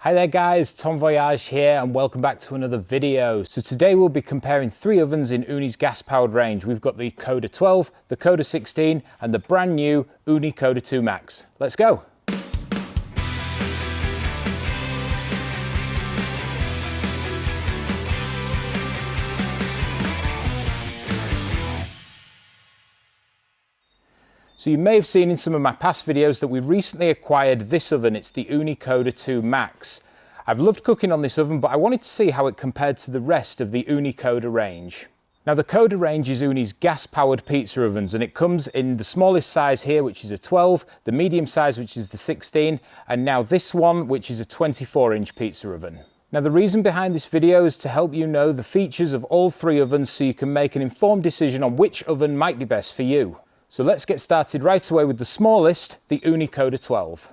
Hi there guys, Tom Voyage here and welcome back to another video. So today we'll be comparing three ovens in Ooni's gas powered range. We've got the Koda 12, the Koda 16 and the brand new Ooni Koda 2 Max. Let's go. So you may have seen in some of my past videos that we recently acquired this oven. It's the Ooni Koda 2 Max. I've loved cooking on this oven, but I wanted to see how it compared to the rest of the Ooni Koda range. Now the Koda range is Ooni's gas-powered pizza ovens, and it comes in the smallest size here, which is a 12, the medium size, which is the 16, and now this one, which is a 24-inch pizza oven. Now the reason behind this video is to help you know the features of all three ovens so you can make an informed decision on which oven might be best for you. So let's get started right away with the smallest, the Ooni Koda 12.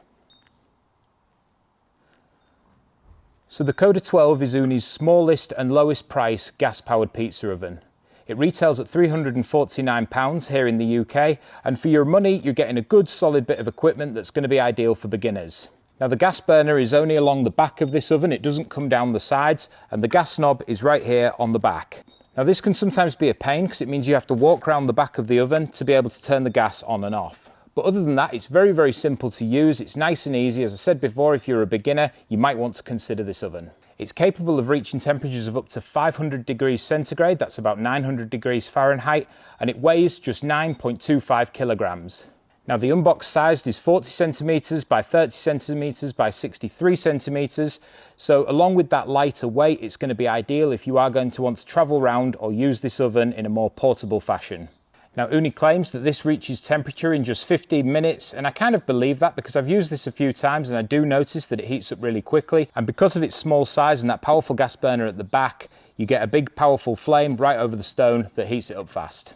So the Koda 12 is Ooni's smallest and lowest price gas-powered pizza oven. It retails at £349 here in the UK, and for your money you're getting a good solid bit of equipment that's going to be ideal for beginners. Now the gas burner is only along the back of this oven, it doesn't come down the sides, and the gas knob is right here on the back. Now this can sometimes be a pain because it means you have to walk around the back of the oven to be able to turn the gas on and off. But other than that, it's very simple to use. It's nice and easy. As I said before, if you're a beginner, you might want to consider this oven. It's capable of reaching temperatures of up to 500 degrees centigrade, that's about 900 degrees Fahrenheit, and it weighs just 9.25 kilograms. Now the unbox size is 40 centimeters by 30 centimeters by 63 centimeters. So along with that lighter weight, it's going to be ideal if you are going to want to travel around or use this oven in a more portable fashion. Now Ooni claims that this reaches temperature in just 15 minutes, and I kind of believe that because I've used this a few times and I do notice that it heats up really quickly. And because of its small size and that powerful gas burner at the back, you get a big powerful flame right over the stone that heats it up fast.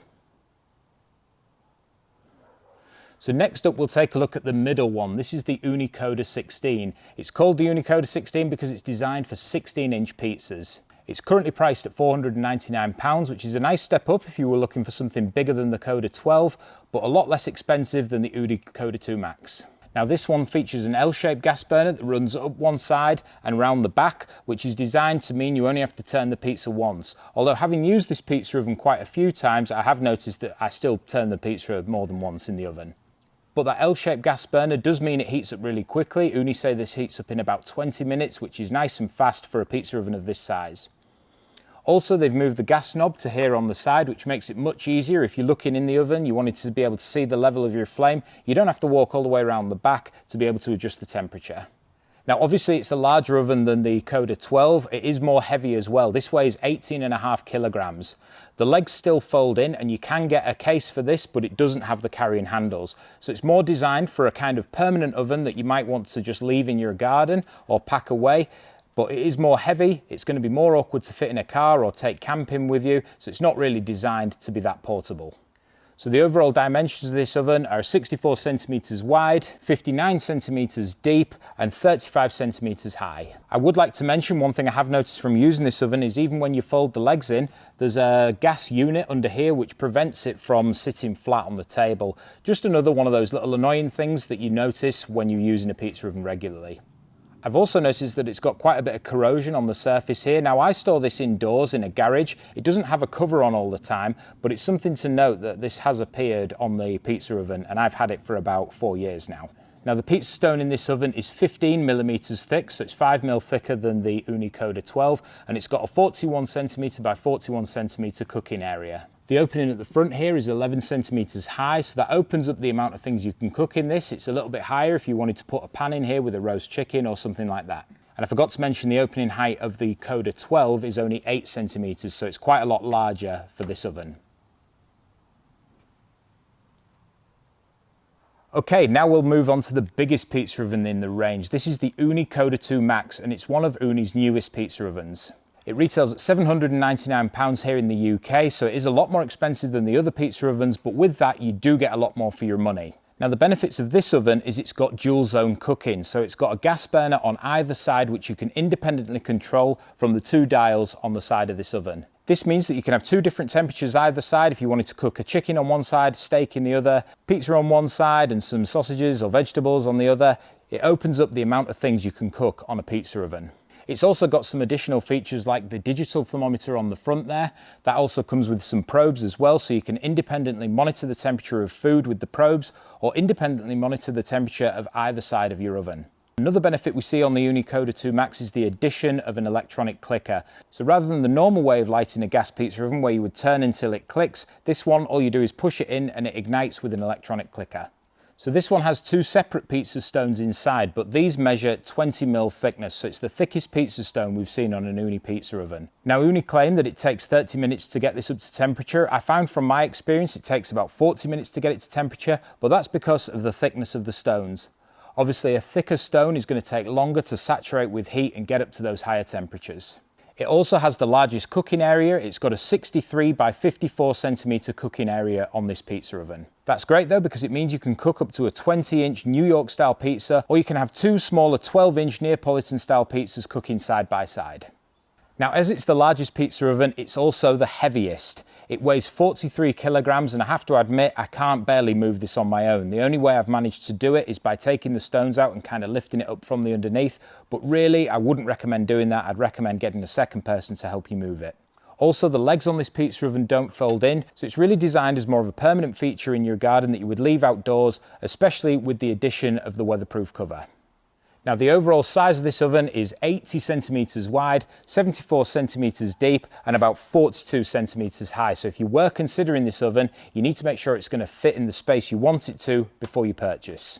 So next up we'll take a look at the middle one. This is the Ooni Koda 16. It's called the Ooni Koda 16 because it's designed for 16-inch pizzas. It's currently priced at £499, which is a nice step up if you were looking for something bigger than the Koda 12, but a lot less expensive than the Ooni Koda 2 Max. Now this one features an L-shaped gas burner that runs up one side and round the back, which is designed to mean you only have to turn the pizza once. Although having used this pizza oven quite a few times, I have noticed that I still turn the pizza more than once in the oven. But that L-shaped gas burner does mean it heats up really quickly. Ooni say this heats up in about 20 minutes, which is nice and fast for a pizza oven of this size. Also, they've moved the gas knob to here on the side, which makes it much easier. If you're looking in the oven, you wanted to be able to see the level of your flame, you don't have to walk all the way around the back to be able to adjust the temperature. Now obviously it's a larger oven than the Koda 12, it is more heavy as well. This weighs 18.5 kilograms. The legs still fold in and you can get a case for this, but it doesn't have the carrying handles. So it's more designed for a kind of permanent oven that you might want to just leave in your garden or pack away. But it is more heavy, it's going to be more awkward to fit in a car or take camping with you, so it's not really designed to be that portable. So the overall dimensions of this oven are 64 centimeters wide, 59 centimeters deep and 35 centimeters high. I would like to mention one thing I have noticed from using this oven is even when you fold the legs in, there's a gas unit under here which prevents it from sitting flat on the table. Just another one of those little annoying things that you notice when you're using a pizza oven regularly. I've also noticed that it's got quite a bit of corrosion on the surface here. Now I store this indoors in a garage. It doesn't have a cover on all the time, but it's something to note that this has appeared on the pizza oven and I've had it for about 4 years now. Now the pizza stone in this oven is 15 millimeters thick, so it's 5 mil thicker than the Ooni Koda 12, and it's got a 41 centimeter by 41 centimeter cooking area. The opening at the front here is 11 centimeters high, so that opens up the amount of things you can cook in this. It's a little bit higher if you wanted to put a pan in here with a roast chicken or something like that. And I forgot to mention the opening height of the Koda 12 is only 8 centimeters, so it's quite a lot larger for this oven. Okay, now we'll move on to the biggest pizza oven in the range. This is the Ooni Koda 2 Max, and it's one of Ooni's newest pizza ovens. It retails at £799 here in the UK, so it is a lot more expensive than the other pizza ovens, but with that you do get a lot more for your money. Now the benefits of this oven is it's got dual zone cooking, so it's got a gas burner on either side which you can independently control from the two dials on the side of this oven. This means that you can have two different temperatures either side if you wanted to cook a chicken on one side, steak in the other, pizza on one side and some sausages or vegetables on the other. It opens up the amount of things you can cook on a pizza oven. It's also got some additional features like the digital thermometer on the front there. That also comes with some probes as well, so you can independently monitor the temperature of food with the probes or independently monitor the temperature of either side of your oven. Another benefit we see on the Ooni Koda 2 Max is the addition of an electronic clicker. So rather than the normal way of lighting a gas pizza oven where you would turn until it clicks, this one all you do is push it in and it ignites with an electronic clicker. So this one has two separate pizza stones inside, but these measure 20mm thickness, so it's the thickest pizza stone we've seen on an Ooni pizza oven. Now Ooni claim that it takes 30 minutes to get this up to temperature. I found from my experience it takes about 40 minutes to get it to temperature, but that's because of the thickness of the stones. Obviously a thicker stone is going to take longer to saturate with heat and get up to those higher temperatures. It also has the largest cooking area. It's got a 63 by 54 centimetre cooking area on this pizza oven. That's great though, because it means you can cook up to a 20-inch New York style pizza, or you can have two smaller 12-inch Neapolitan style pizzas cooking side by side. Now, as it's the largest pizza oven, it's also the heaviest. It weighs 43 kilograms, and I have to admit, I can't barely move this on my own. The only way I've managed to do it is by taking the stones out and kind of lifting it up from the underneath. But really, I wouldn't recommend doing that. I'd recommend getting a second person to help you move it. Also, the legs on this pizza oven don't fold in, so it's really designed as more of a permanent feature in your garden that you would leave outdoors, especially with the addition of the weatherproof cover. Now the overall size of this oven is 80 centimetres wide, 74 centimetres deep and about 42 centimetres high. So if you were considering this oven, you need to make sure it's going to fit in the space you want it to before you purchase.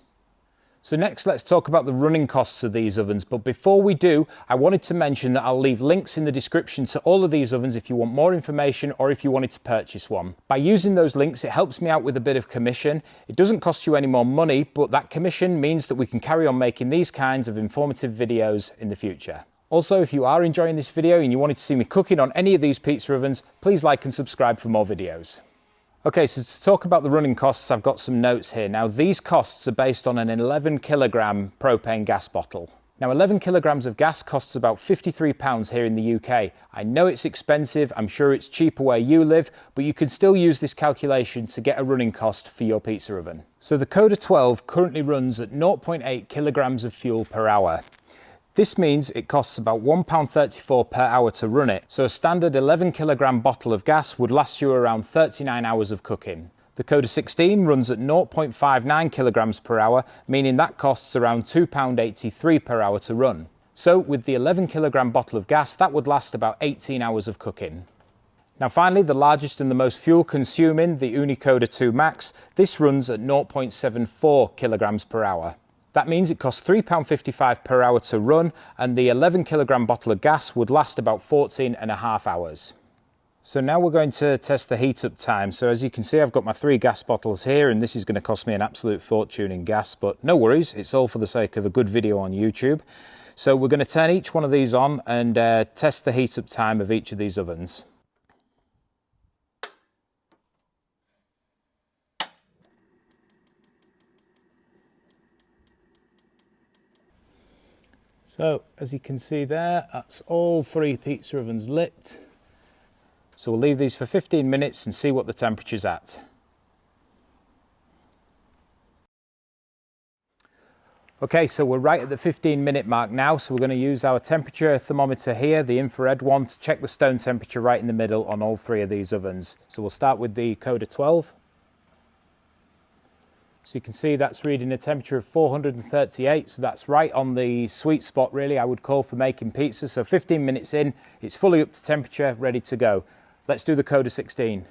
So next, let's talk about the running costs of these ovens. But before we do, I wanted to mention that I'll leave links in the description to all of these ovens if you want more information or if you wanted to purchase one. By using those links, it helps me out with a bit of commission. It doesn't cost you any more money, but that commission means that we can carry on making these kinds of informative videos in the future. Also, if you are enjoying this video and you wanted to see me cooking on any of these pizza ovens, please like and subscribe for more videos. Okay, so to talk about the running costs, I've got some notes here. Now, these costs are based on an 11 kilogram propane gas bottle. Now, 11 kilograms of gas costs about £53 here in the UK. I know it's expensive, I'm sure it's cheaper where you live, but you can still use this calculation to get a running cost for your pizza oven. So the Koda 12 currently runs at 0.8 kilograms of fuel per hour. This means it costs about £1.34 per hour to run it, so a standard 11 kilogram bottle of gas would last you around 39 hours of cooking. The Koda 16 runs at 0.59 kilograms per hour, meaning that costs around £2.83 per hour to run. So with the 11 kilogram bottle of gas, that would last about 18 hours of cooking. Now finally, the largest and the most fuel consuming, the Ooni Koda 2 Max, this runs at 0.74 kilograms per hour. That means it costs £3.55 per hour to run, and the 11 kilogram bottle of gas would last about 14.5 hours. So now we're going to test the heat up time. So as you can see, I've got my 3 gas bottles here, and this is going to cost me an absolute fortune in gas, but no worries, it's all for the sake of a good video on YouTube. So we're going to turn each one of these on and test the heat up time of each of these ovens. So, as you can see there, that's all 3 pizza ovens lit. So we'll leave these for 15 minutes and see what the temperature's at. Okay, so we're right at the 15-minute mark now, so we're going to use our temperature thermometer here, the infrared one, to check the stone temperature right in the middle on all 3 of these ovens. So we'll start with the Koda 12. So you can see that's reading a temperature of 438, so that's right on the sweet spot really, I would call, for making pizza. So 15 minutes in, it's fully up to temperature, ready to go. Let's do the Koda 16.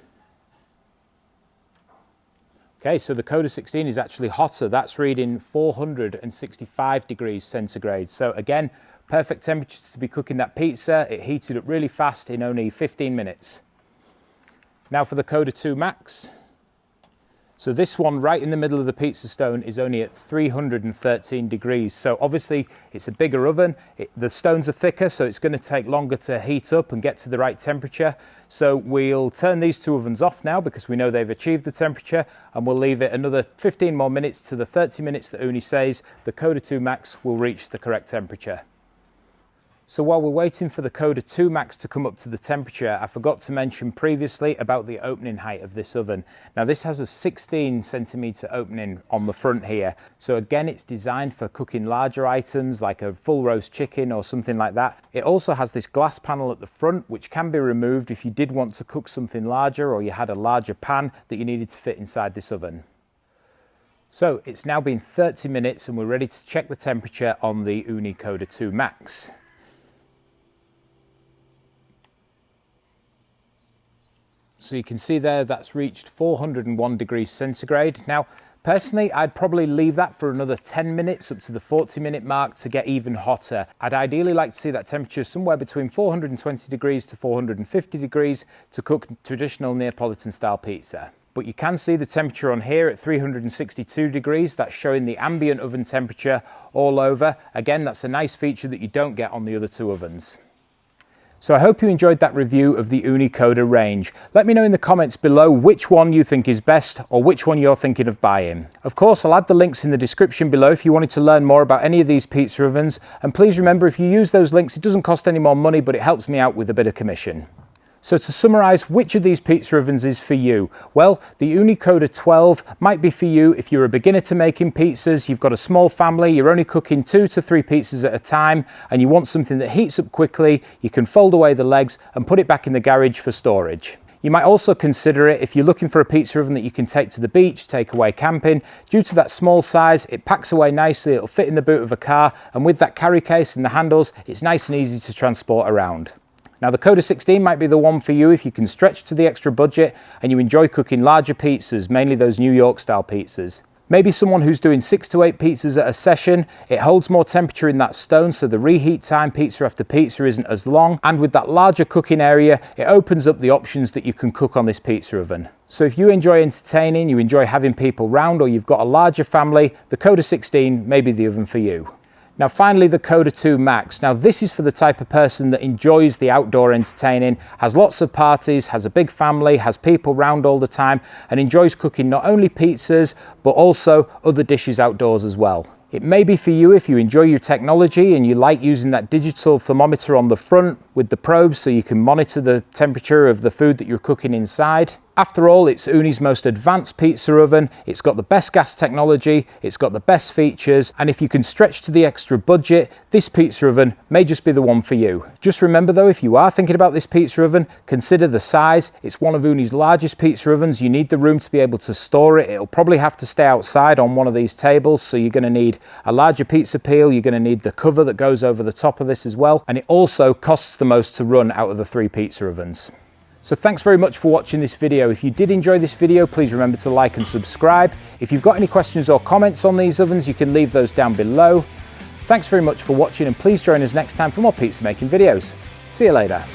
Okay, so the Koda 16 is actually hotter. That's reading 465 degrees centigrade. So again, perfect temperature to be cooking that pizza. It heated up really fast in only 15 minutes. Now for the Koda 2 Max. So this one right in the middle of the pizza stone is only at 313 degrees. So obviously it's a bigger oven. The stones are thicker, so it's going to take longer to heat up and get to the right temperature. So we'll turn these 2 ovens off now because we know they've achieved the temperature, and we'll leave it another 15 more minutes to the 30 minutes that Ooni says the Koda 2 Max will reach the correct temperature. So while we're waiting for the Koda 2 Max to come up to the temperature, I forgot to mention previously about the opening height of this oven. Now this has a 16 centimetre opening on the front here. So again, it's designed for cooking larger items like a full roast chicken or something like that. It also has this glass panel at the front which can be removed if you did want to cook something larger or you had a larger pan that you needed to fit inside this oven. So it's now been 30 minutes and we're ready to check the temperature on the Ooni Koda 2 Max. So you can see there that's reached 401 degrees centigrade. Now, personally, I'd probably leave that for another 10 minutes up to the 40-minute mark to get even hotter. I'd ideally like to see that temperature somewhere between 420 degrees to 450 degrees to cook traditional Neapolitan style pizza. But you can see the temperature on here at 362 degrees. That's showing the ambient oven temperature all over. Again, that's a nice feature that you don't get on the other two ovens. So I hope you enjoyed that review of the Ooni Koda range. Let me know in the comments below which one you think is best or which one you're thinking of buying. Of course, I'll add the links in the description below if you wanted to learn more about any of these pizza ovens. And please remember, if you use those links, it doesn't cost any more money, but it helps me out with a bit of commission. So to summarise, which of these pizza ovens is for you? Well, the Ooni Koda 12 might be for you if you're a beginner to making pizzas, you've got a small family, you're only cooking 2 to 3 pizzas at a time, and you want something that heats up quickly, you can fold away the legs and put it back in the garage for storage. You might also consider it if you're looking for a pizza oven that you can take to the beach, take away camping. Due to that small size, it packs away nicely, it'll fit in the boot of a car, and with that carry case and the handles, it's nice and easy to transport around. Now the Koda 16 might be the one for you if you can stretch to the extra budget and you enjoy cooking larger pizzas, mainly those New York style pizzas. Maybe someone who's doing 6 to 8 pizzas at a session. It holds more temperature in that stone, so the reheat time pizza after pizza isn't as long. And with that larger cooking area, it opens up the options that you can cook on this pizza oven. So if you enjoy entertaining, you enjoy having people round, or you've got a larger family, the Koda 16 may be the oven for you. Now finally, the Koda 2 Max. Now this is for the type of person that enjoys the outdoor entertaining, has lots of parties, has a big family, has people round all the time, and enjoys cooking not only pizzas, but also other dishes outdoors as well. It may be for you if you enjoy your technology and you like using that digital thermometer on the front with the probes so you can monitor the temperature of the food that you're cooking inside. After all, it's Ooni's most advanced pizza oven, it's got the best gas technology, it's got the best features, and if you can stretch to the extra budget, this pizza oven may just be the one for you. Just remember though, if you are thinking about this pizza oven, consider the size. It's one of Ooni's largest pizza ovens. You need the room to be able to store it. It'll probably have to stay outside on one of these tables, so you're going to need a larger pizza peel, you're going to need the cover that goes over the top of this as well, and it also costs the most to run out of the 3 pizza ovens. So thanks very much for watching this video. If you did enjoy this video, please remember to like and subscribe. If you've got any questions or comments on these ovens, you can leave those down below. Thanks very much for watching, and please join us next time for more pizza making videos. See you later.